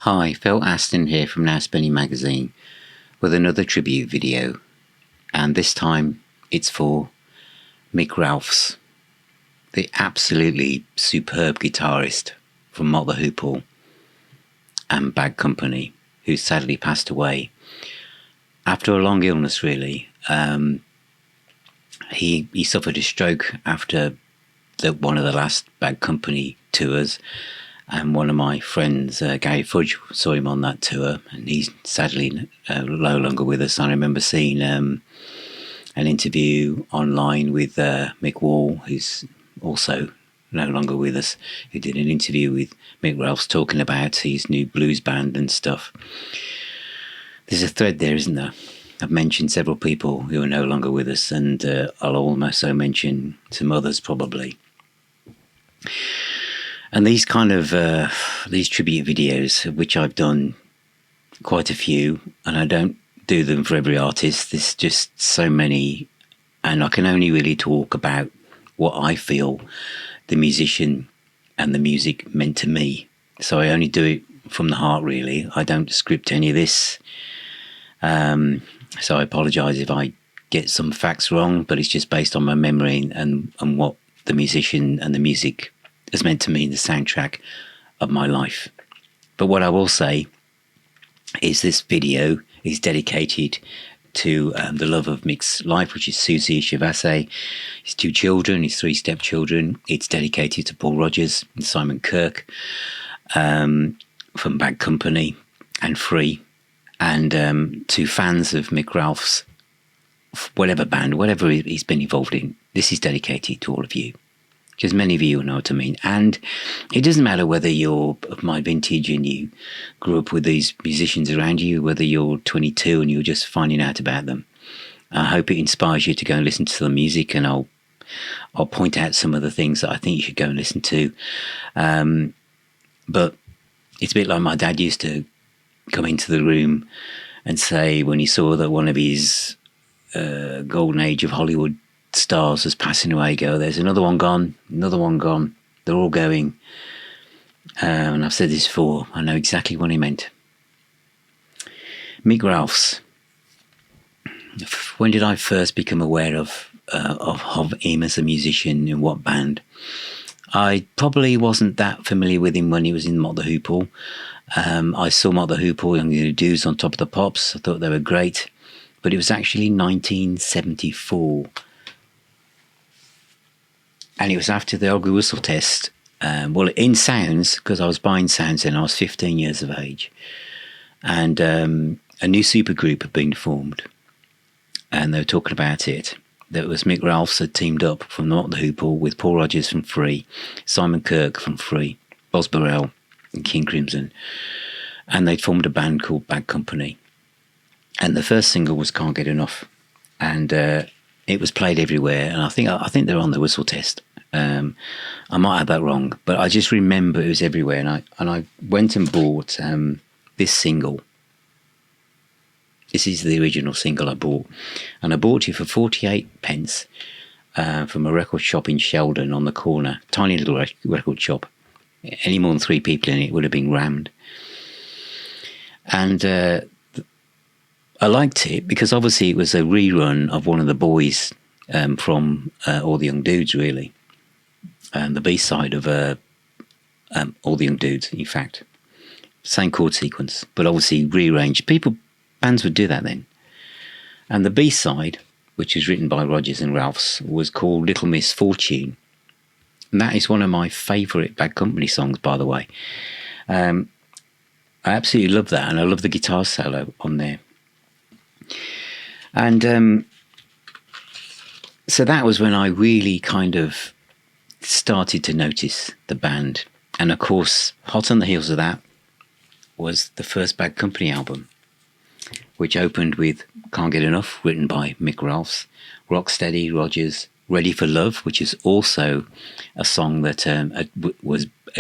Hi, Phil Aston here from Now Spinning Magazine with another tribute video, and this time it's for Mick Ralphs, the absolutely superb guitarist from Mott the Hoople and Bad Company, who sadly passed away after a long illness really. He suffered a stroke after one of the last Bad Company tours. And one of my friends, Gary Fudge, saw him on that tour, and he's sadly no longer with us. I remember seeing an interview online with Mick Wall, who's also no longer with us, who did an interview with Mick Ralphs talking about his new blues band and stuff. There's a thread there, isn't there? I've mentioned several people who are no longer with us, and I'll also mention some others probably. And these kind of these tribute videos, which I've done quite a few, and I don't do them for every artist. There's just so many, and I can only really talk about what I feel the musician and the music meant to me. So I only do it from the heart, really. I don't script any of this. So I apologise if I get some facts wrong, but it's just based on my memory and what the musician and the music has meant to me in the soundtrack of my life. But what I will say is this video is dedicated to the love of Mick's life, which is Susie Chavasse, his 2 children, his 3 stepchildren. It's dedicated to Paul Rodgers and Simon Kirke from Bad Company and Free, and to fans of Mick Ralphs, whatever band, whatever he's been involved in. This is dedicated to all of you. Because many of you know what I mean. And it doesn't matter whether you're of my vintage and you grew up with these musicians around you, whether you're 22 and you're just finding out about them. I hope it inspires you to go and listen to the music, and I'll point out some of the things that I think you should go and listen to. But it's a bit like my dad used to come into the room and say when he saw that one of his golden age of Hollywood stars was passing away, go, there's another one gone, they're all going. And I've said this before, I know exactly what he meant. Mick Ralphs. When did I first become aware of him as a musician, in what band? I probably wasn't that familiar with him when he was in Mott the Hoople. I saw Mott the Hoople and the Dudes on Top of the Pops. I thought they were great, but it was actually 1974. And it was after the Ugly Whistle test, in sounds, because I was buying sounds then. I was 15 years of age. And a new supergroup had been formed. And they were talking about it. That was Mick Ralphs had teamed up from Mott the Hoople with Paul Rodgers from Free, Simon Kirke from Free, Boz Burrell and King Crimson. And they'd formed a band called Bad Company. And the first single was Can't Get Enough. And it was played everywhere. And I think they're on the Whistle test. I might have that wrong, but I just remember it was everywhere, and I went and bought this single. This is the original single I bought, and I bought it for 48 pence from a record shop in Sheldon on the corner, tiny little record shop. Any more than 3 people in it would have been rammed. And I liked it because obviously it was a rerun of one of the boys from All the Young Dudes, really. The B-side of All the Young Dudes, in fact. Same chord sequence, but obviously rearranged. Bands would do that then. And the B-side, which was written by Rodgers and Ralphs, was called Little Misfortune. And that is one of my favourite Bad Company songs, by the way. I absolutely love that, and I love the guitar solo on there. And so that was when I really kind of started to notice the band. And of course, hot on the heels of that was the first Bad Company album, which opened with Can't Get Enough, written by Mick Ralphs, Rocksteady, Rodgers, Ready for Love, which is also a song that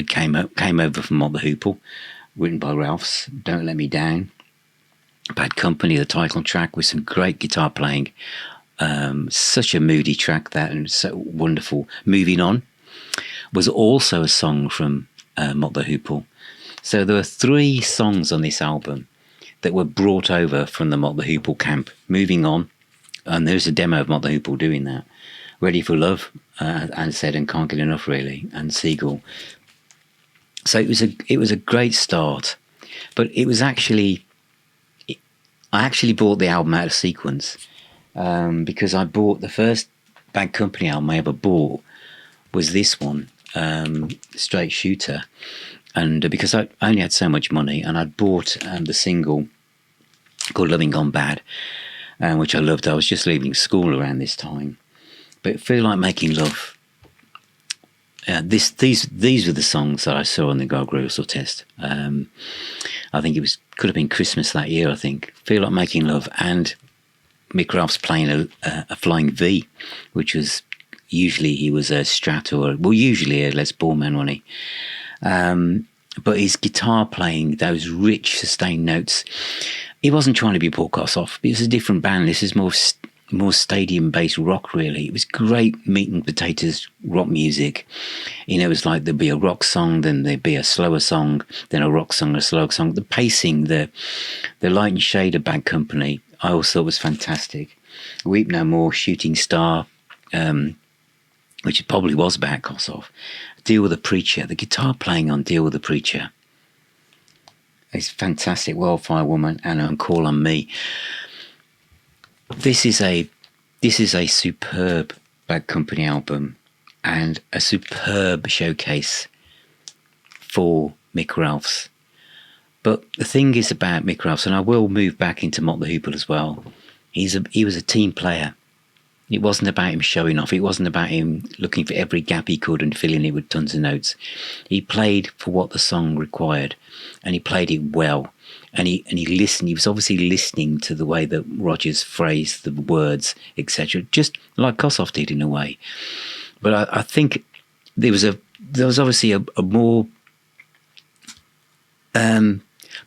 came over from Mott the Hoople, written by Ralphs, Don't Let Me Down, Bad Company, the title track, with some great guitar playing. Such a moody track, that, and so wonderful. Moving On was also a song from Mott the Hoople. So there were 3 songs on this album that were brought over from the Mott the Hoople camp. Moving On, and there's a demo of Mott the Hoople doing that. Ready for Love, and Said and Can't Get Enough, really, and Seagull. So it was a great start, but it was actually, I actually bought the album out of sequence, because I bought the first Bad Company album I ever bought was this one, Straight Shooter, and because I only had so much money, and I'd bought the single called Loving Gone Bad, which I loved. I was just leaving school around this time, but Feel Like Making Love. These were the songs that I saw on the Guitar Rehearsal Test. I think could have been Christmas that year. I think Feel Like Making Love and Mick Ralphs playing a Flying V, which was usually he was a Strat usually a Les Paul man, wasn't he? But his guitar playing, those rich sustained notes, he wasn't trying to be Paul Kossoff. It was a different band. This is more stadium-based rock, really. It was great meat and potatoes rock music. You know, it was like there'd be a rock song, then there'd be a slower song, then a rock song, a slower song. The pacing, the light and shade of Bad Company, I always thought was fantastic. Weep No More, Shooting Star, which it probably was about Kossoff. Deal with the Preacher, the guitar playing on Deal with the Preacher. It's fantastic. Wildfire Woman and Call on Me. This is a superb Bad Company album and a superb showcase for Mick Ralphs. But the thing is about Mick Ralphs, and I will move back into Mott the Hoople as well, he was a team player. It wasn't about him showing off. It wasn't about him looking for every gap he could and filling it with tons of notes. He played for what the song required, and he played it well. And he listened. He was obviously listening to the way that Rodgers phrased the words, etc., just like Kossoff did in a way. But I think there was obviously a more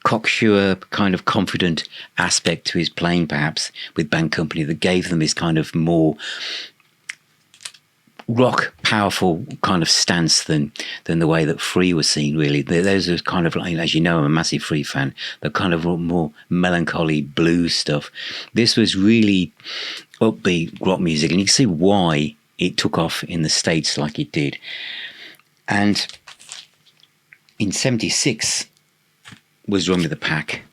cocksure, kind of confident aspect to his playing, perhaps, with Bad Company, that gave them this kind of more rock, powerful kind of stance than the way that Free was seen, really. Those are kind of, like, as you know, I'm a massive Free fan, the kind of more melancholy blues stuff. This was really upbeat rock music, and you can see why it took off in the States like it did. And in 76 was Run With the Pack.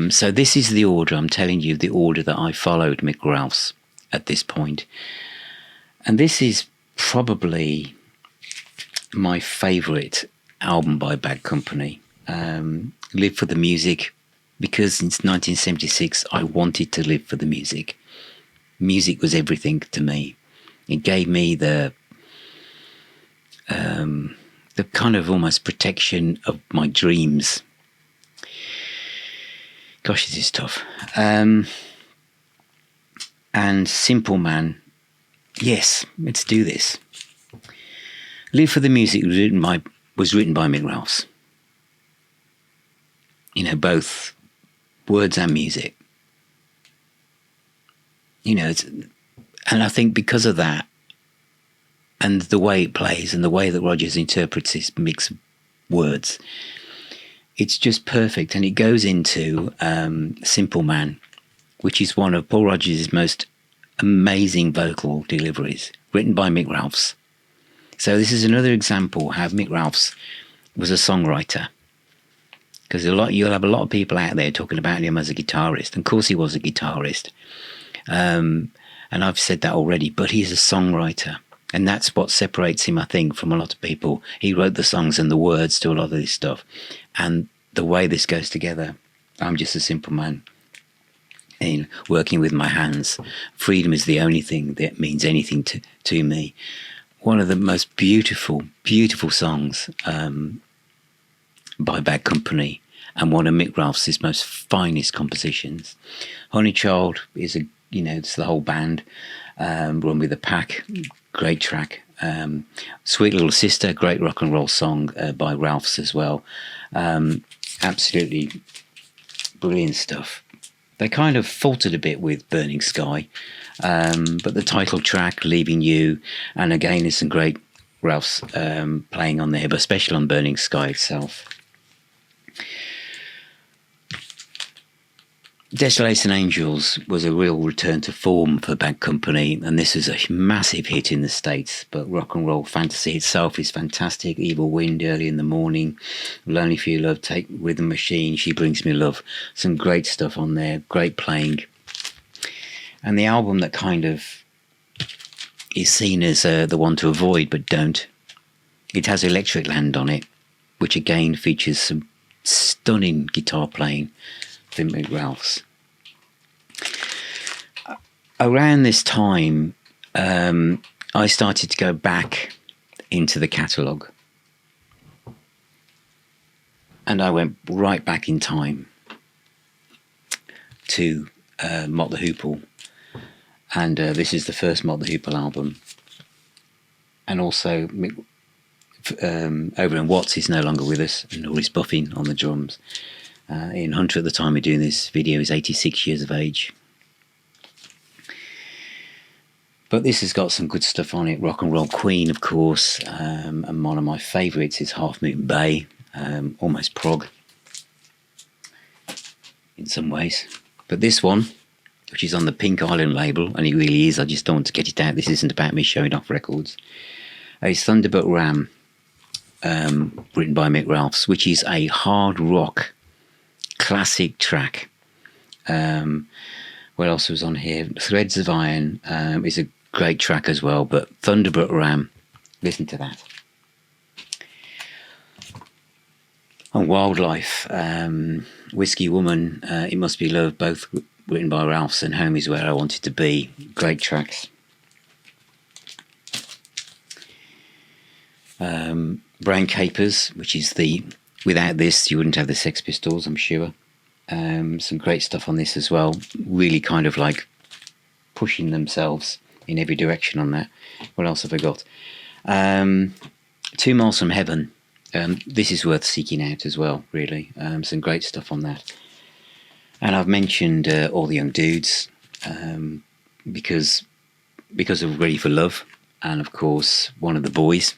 So this is the order, I'm telling you, the order that I followed Mick Ralphs at this point. And this is probably my favourite album by Bad Company. Live for the Music, because since 1976 I wanted to live for the music. Music was everything to me. It gave me the kind of almost protection of my dreams. Gosh, this is tough. And Simple Man. Yes, let's do this. Live for the Music was written by Mick Ralphs. You know, both words and music. You know, and I think because of that, and the way it plays, and the way that Rodgers interprets this mix of words, it's just perfect. And it goes into Simple Man, which is one of Paul Rodgers' most amazing vocal deliveries, written by Mick Ralphs. So this is another example how Mick Ralphs was a songwriter, because you'll have a lot of people out there talking about him as a guitarist. And of course he was a guitarist, and I've said that already, but he's a songwriter, and that's what separates him, I think, from a lot of people. He wrote the songs and the words to a lot of this stuff, and the way this goes together. I'm just a simple man in working with my hands. Freedom is the only thing that means anything to me. One of the most beautiful, beautiful songs by Bad Company, and one of Mick Ralphs' most finest compositions. Honey Child is it's the whole band. Run With the Pack, great track. Sweet Little Sister, great rock and roll song by Ralphs as well. Absolutely brilliant stuff. They kind of faltered a bit with Burning Sky, but the title track, Leaving You, and again, there's some great Ralphs playing on there, but especially on Burning Sky itself. Desolation Angels was a real return to form for Bad Company, and this is a massive hit in the States. But Rock and Roll Fantasy itself is fantastic. Evil Wind, Early in the Morning, Lonely for Your Love, Take Rhythm Machine, She Brings Me Love. Some great stuff on there, great playing. And the album that kind of is seen as the one to avoid, but don't. It has Electric Land on it, which again features some stunning guitar playing from Mick Ralphs. Around this time, I started to go back into the catalogue, and I went right back in time to Mott the Hoople, and this is the first Mott the Hoople album, and also Mick, Overland Watts is no longer with us, and all his buffing on the drums. Ian Hunter at the time of doing this video is 86 years of age. But this has got some good stuff on it. Rock and Roll Queen, of course, and one of my favourites is Half Moon Bay, almost prog in some ways. But this one, which is on the Pink Island label, and it really is, I just don't want to get it out, this isn't about me showing off records, is Thunderbuck Ram, written by Mick Ralphs, which is a hard rock classic track. What else was on here? Threads of Iron is a great track as well, but Thunderbuck Ram, listen to that. And Wildlife, Whiskey Woman, It Must Be Love, both written by Ralphs, and Home Is Where I Wanted to Be. Great tracks. Brain Capers, which is without this you wouldn't have the Sex Pistols, I'm sure. Some great stuff on this as well, really kind of like pushing themselves in every direction on that. What else have I got? 2 Miles from Heaven, this is worth seeking out as well, really. Some great stuff on that. And I've mentioned All the Young Dudes, because of Ready for Love, and of course One of the Boys.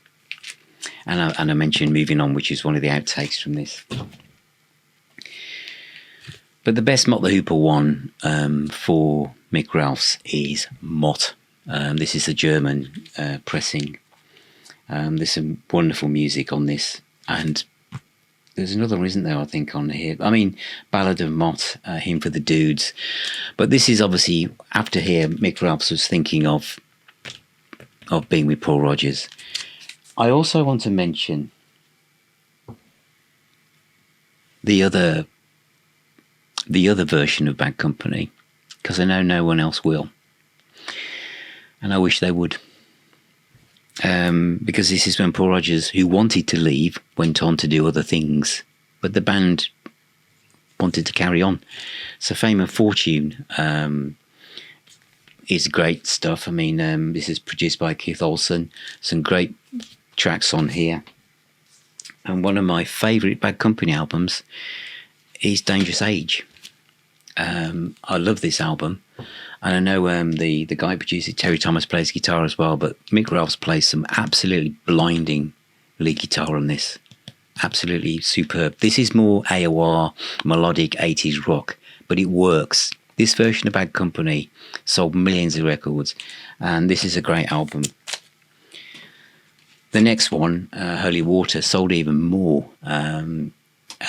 And I mentioned Moving On, which is one of the outtakes from this. But the best Mott the Hoople one for Mick Ralphs is Mott. This is a German pressing. There's some wonderful music on this. And there's another one, isn't there, I think, on here. I mean, Ballad of Mott, Hymn for the Dudes. But this is obviously, after here, Mick Ralphs was thinking of being with Paul Rodgers. I also want to mention the other version of Bad Company, because I know no one else will, and I wish they would, because this is when Paul Rodgers, who wanted to leave, went on to do other things, but the band wanted to carry on. So Fame and Fortune is great stuff. I mean, this is produced by Keith Olsen. Some great tracks on here, and one of my favourite Bad Company albums is Dangerous Age. I love this album, and I know the guy producing Terry Thomas plays guitar as well, but Mick Ralphs plays some absolutely blinding lead guitar on this. Absolutely superb. This is more AOR, melodic 80s rock, but it works. This version of Bad Company sold millions of records, and this is a great album. The next one, Holy Water, sold even more, and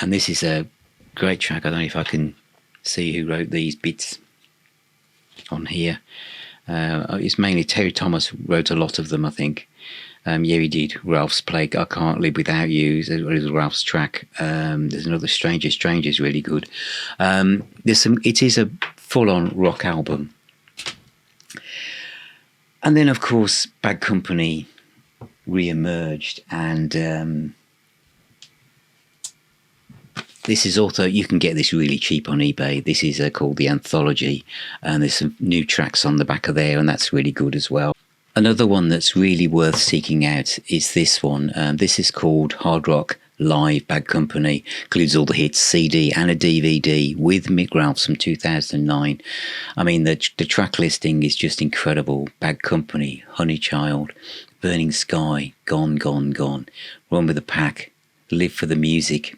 this is a great track. I don't know if I can see who wrote these bits on here. It's mainly Terry Thomas wrote a lot of them, I think. Yeah, he did. Ralph's played I Can't Live Without You, is Ralph's track. There's another Stranger really good. It is a full-on rock album. And then, of course, Bad Company re-emerged, and this is also, you can get this really cheap on eBay. This is called The Anthology, and there's some new tracks on the back of there, and that's really good as well. Another one that's really worth seeking out is this one. This is called Hard Rock Live Bad Company. Includes all the hits, CD and a DVD with Mick Ralphs from 2009. I mean, the track listing is just incredible. Bad Company, Honey Child, Burning Sky, Gone, Gone, Gone, Run with the Pack, Live for the Music,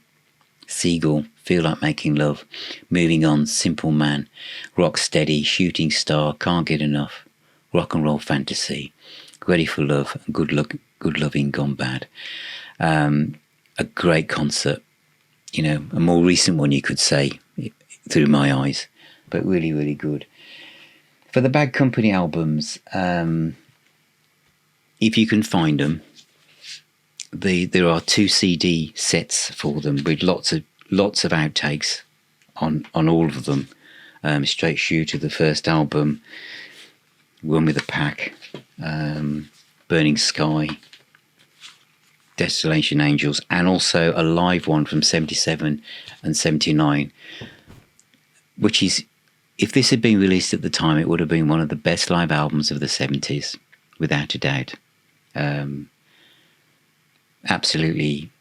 Seagull, Feel Like Making Love, Moving On, Simple Man, Rock Steady, Shooting Star, Can't Get Enough, Rock and Roll Fantasy, Ready for Love, and Good Loving Gone Bad. A great concert, a more recent one you could say, through my eyes, but really, really good. For the Bad Company albums, if you can find them, there are 2 CD sets for them with lots of outtakes on all of them. Straight Shooter, the first album, Run with the Pack, Burning Sky, Desolation Angels, and also a live one from 77 and 79, which is, if this had been released at the time, it would have been one of the best live albums of the 70s, without a doubt. Absolutely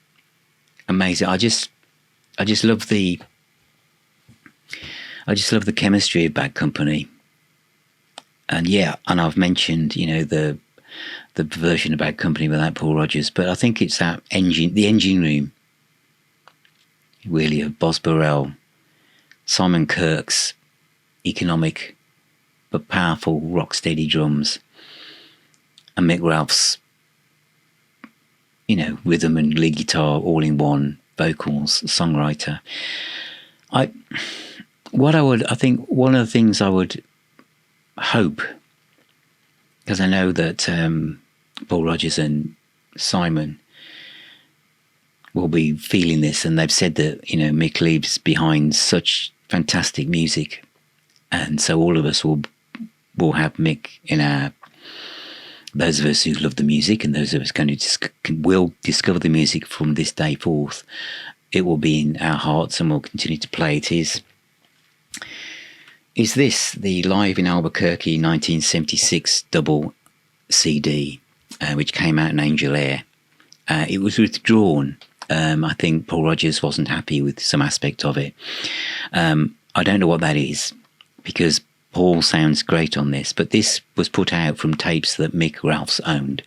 amazing. I just love the chemistry of Bad Company. And I've mentioned, the version of Bad Company without Paul Rodgers, but I think it's the engine room, really, of Boz Burrell, Simon Kirke's economic but powerful rock steady drums, and Mick Ralphs, rhythm and lead guitar all in one, vocals, songwriter. I think one of the things I would hope, because I know that Paul Rodgers and Simon will be feeling this, and they've said that Mick leaves behind such fantastic music, and so all of us will have Mick in our. Those of us who love the music, and those of us will discover the music from this day forth. It will be in our hearts, and we'll continue to play it. Is this the Live in Albuquerque 1976 double CD, which came out in Angel Air? It was withdrawn. I think Paul Rodgers wasn't happy with some aspect of it. I don't know what that is, because Paul sounds great on this, but this was put out from tapes that Mick Ralphs owned.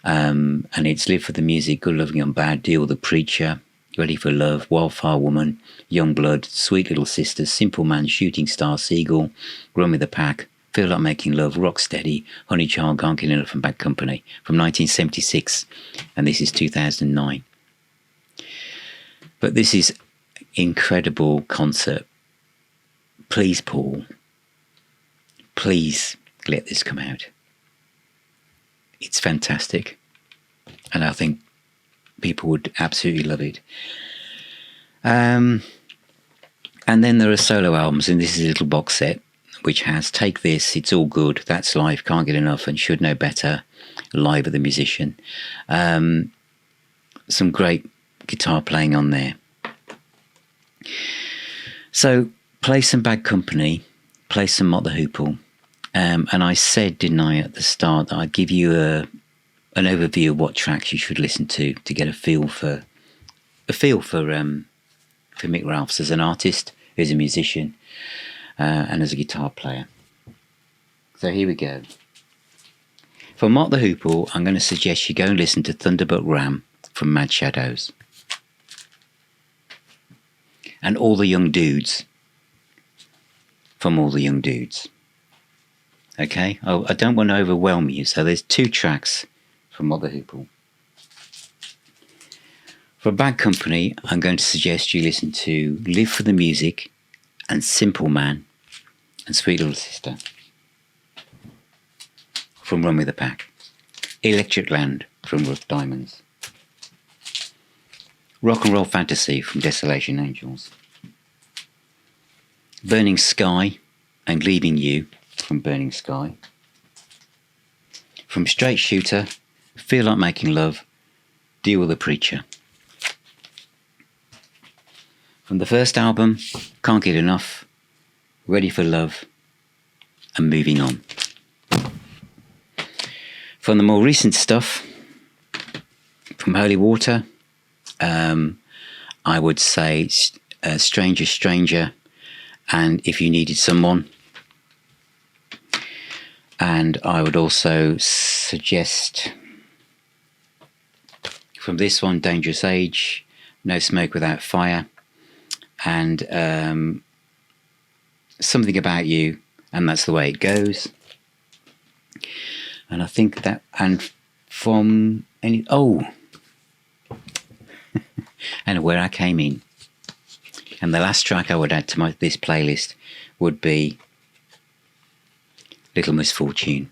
And it's Live for the Music, Good Loving and Bad, Deal with the Preacher, Ready for Love, Wildfire Woman, Young Blood, Sweet Little Sisters, Simple Man, Shooting Star, Seagull, Run with the Pack, Feel Like Making Love, Rock Steady, Honey Child, Can't Get Enough, and Bad Company from 1976. And this is 2009. But this is incredible concert. Please, Paul, please let this come out. It's fantastic, and I think people would absolutely love it. And then there are solo albums, and this is a little box set which has Take This, It's All Good, That's Life, Can't Get Enough, and Should Know Better, Live with the Musician. Some great guitar playing on there. So play some Bad Company, play some Mott the Hoople. And I said, didn't I, at the start, that I'd give you an overview of what tracks you should listen to get a feel for Mick Ralphs as an artist, as a musician, and as a guitar player. So here we go. For Mott the Hoople, I'm going to suggest you go and listen to Thunderbuck Ram from Mad Shadows, and All the Young Dudes from All the Young Dudes. Okay, I don't want to overwhelm you, so there's 2 tracks from Mott the Hoople. For Bad Company, I'm going to suggest you listen to Live for the Music and Simple Man and Sweet Little Sister from Run with the Pack. Electric Land from Rough Diamonds. Rock and Roll Fantasy from Desolation Angels. Burning Sky and Leaving You from Burning Sky. From Straight Shooter, Feel Like Making Love, Deal with the Preacher. From the first album, Can't Get Enough, Ready for Love, and Moving On. From the more recent stuff, from Holy Water, I would say Stranger, Stranger, and If You Needed Someone. And I would also suggest from this one, Dangerous Age, No Smoke Without Fire, and Something About You, and That's the Way It Goes. And I think that, and from any, and Where I Came In. And the last track I would add to this playlist would be Little Misfortune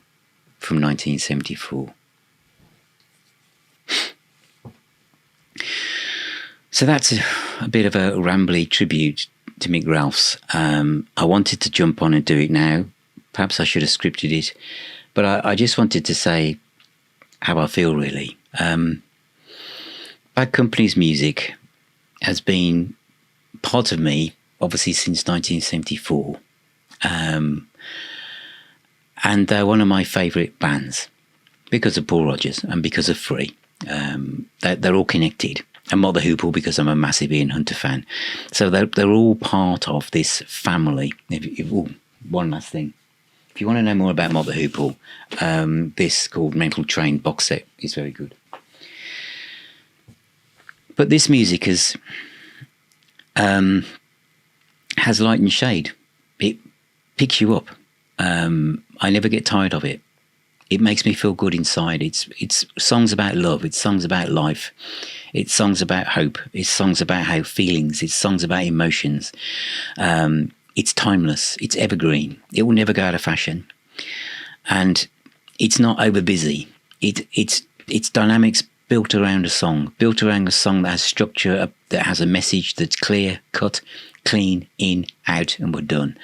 from 1974. So that's a bit of a rambly tribute to Mick Ralphs. I wanted to jump on and do it now. Perhaps I should have scripted it. But I just wanted to say how I feel, really. Bad Company's music has been part of me, obviously, since 1974. And they're one of my favourite bands because of Paul Rodgers and because of Free. They're all connected. And Mott the Hoople because I'm a massive Ian Hunter fan. So they're all part of this family. One last thing. If you want to know more about Mott the Hoople, this called Mental Train box set is very good. But this music has light and shade. It picks you up. I never get tired of it. It makes me feel good inside. It's songs about love. It's songs about life. It's songs about hope. It's songs about how feelings. It's songs about emotions. It's timeless. It's evergreen. It will never go out of fashion. And it's not over busy. It's dynamics built around a song that has structure, that has a message that's clear, cut, clean, in, out, and we're done.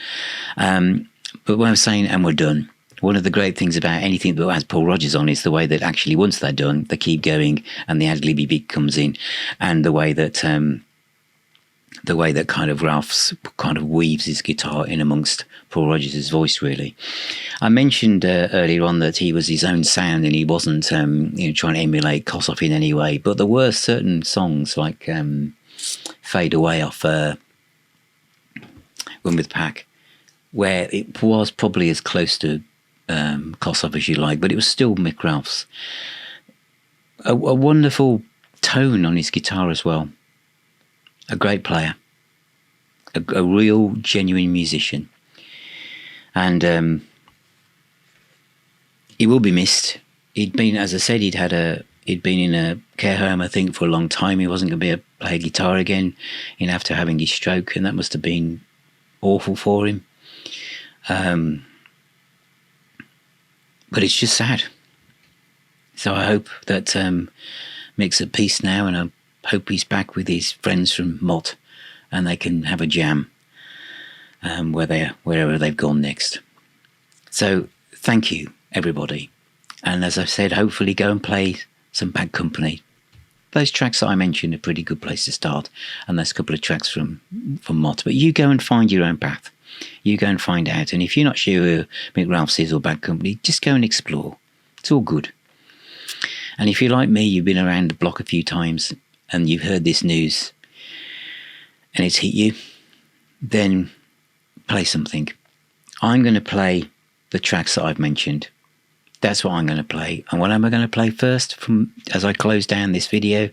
But when I'm saying and we're done, one of the great things about anything that has Paul Rodgers on is the way that actually once they're done, they keep going and the ad-libby beat comes in, and the way that kind of Ralphs kind of weaves his guitar in amongst Paul Rodgers' voice, really. I mentioned earlier on that he was his own sound and he wasn't trying to emulate Kossoff in any way, but there were certain songs like Fade Away off One with Pack, where it was probably as close to Kossoff as you like, but it was still Mick Ralphs. A wonderful tone on his guitar as well. A great player. A real, genuine musician. And he will be missed. He'd been, as I said, he'd been in a care home, I think, for a long time. He wasn't going to be able to play guitar again, after having his stroke, and that must have been awful for him. But it's just sad. So I hope that Mick's at peace now, and I hope he's back with his friends from Mott, and they can have a jam wherever they've gone next. So thank you, everybody. And as I've said, hopefully go and play some Bad Company. Those tracks that I mentioned are a pretty good place to start, and there's a couple of tracks from Mott. But you go and find your own path. You go and find out. And if you're not sure who Mick Ralphs is or Bad Company, just go and explore. It's all good. And if you're like me, you've been around the block a few times and you've heard this news and it's hit you, then play something. I'm going to play the tracks that I've mentioned. That's what I'm going to play. And what am I going to play first as I close down this video?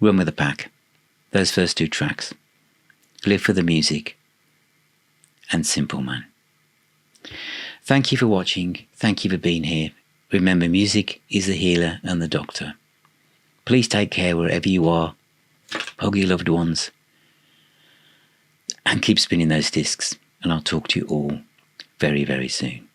Run with the Pack. Those first two tracks. Live for the Music and Simple Man. Thank you for watching. Thank you for being here. Remember, music is the healer and the doctor. Please take care wherever you are. Hug your loved ones. And keep spinning those discs. And I'll talk to you all very, very soon.